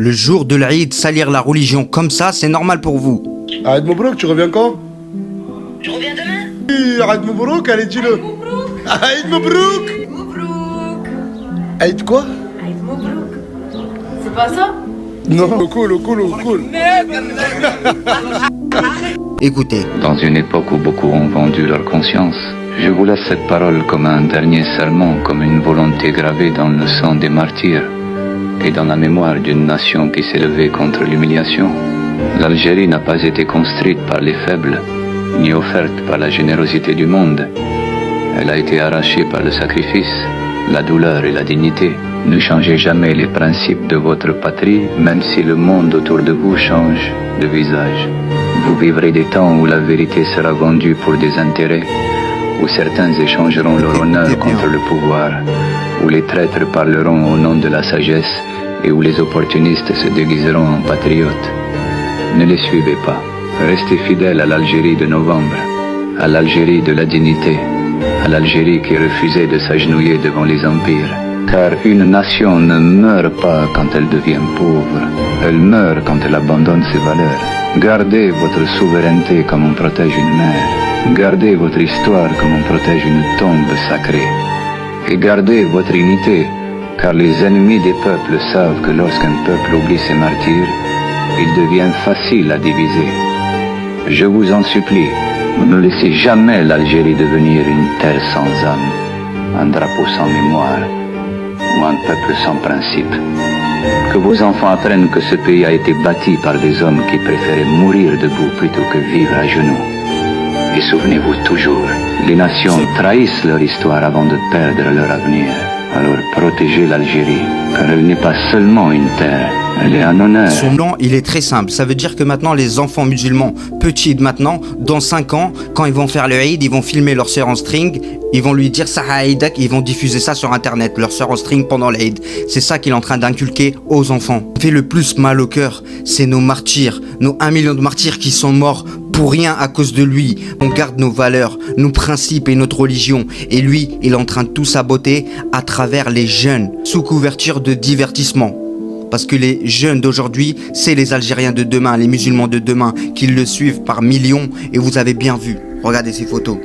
Le jour de l'Aïd, salir la religion comme ça, c'est normal pour vous. Aïd Moubrouk, tu reviens quand? Je reviens demain. Aïd Moubrouk, allez, dis-le. Aïd Moubrouk. Moubrouk. Aïd quoi? Aïd Moubrouk. C'est pas ça? Non, cool. Écoutez, Dans une époque où beaucoup ont vendu leur conscience, je vous laisse cette parole comme un dernier serment, comme une volonté gravée dans le sang des martyrs et dans la mémoire d'une nation qui s'est levée contre l'humiliation. L'Algérie n'a pas été construite par les faibles, ni offerte par la générosité du monde. Elle a été arrachée par le sacrifice, la douleur et la dignité. Ne changez jamais les principes de votre patrie, même si le monde autour de vous change de visage. Vous vivrez des temps où la vérité sera vendue pour des intérêts, où certains échangeront leur honneur contre le pouvoir, où les traîtres parleront au nom de la sagesse et où les opportunistes se déguiseront en patriotes. Ne les suivez pas. Restez fidèles à l'Algérie de novembre, à l'Algérie de la dignité, à l'Algérie qui refusait de s'agenouiller devant les empires. Car une nation ne meurt pas quand elle devient pauvre, elle meurt quand elle abandonne ses valeurs. Gardez votre souveraineté comme on protège une mer, gardez votre histoire comme on protège une tombe sacrée. Et gardez votre unité, car les ennemis des peuples savent que lorsqu'un peuple oublie ses martyrs, il devient facile à diviser. Je vous en supplie, ne laissez jamais l'Algérie devenir une terre sans âme, un drapeau sans mémoire, ou un peuple sans principe. Que vos enfants apprennent que ce pays a été bâti par des hommes qui préféraient mourir debout plutôt que vivre à genoux. Et souvenez-vous toujours, les nations trahissent leur histoire avant de perdre leur avenir. Alors protégez l'Algérie, car elle n'est pas seulement une terre, elle est un honneur. son plan, il est très simple. Ça veut dire que maintenant, les enfants musulmans, petits de maintenant, dans 5 ans, quand ils vont faire le Eid, ils vont filmer leur sœur en string, ils vont lui dire Saha Eidak, ils vont diffuser ça sur internet, leur sœur en string pendant l'Eid. C'est ça qu'il est en train d'inculquer aux enfants. Ce qui fait le plus mal au cœur, c'est nos martyrs, nos 1 million de martyrs qui sont morts pour rien à cause de lui. On garde nos valeurs, nos principes et notre religion. Et lui, il est en train de tout saboter à travers les jeunes, sous couverture de divertissement. Parce que les jeunes d'aujourd'hui, c'est les Algériens de demain, les musulmans de demain, qui le suivent par millions. Et vous avez bien vu. Regardez ces photos.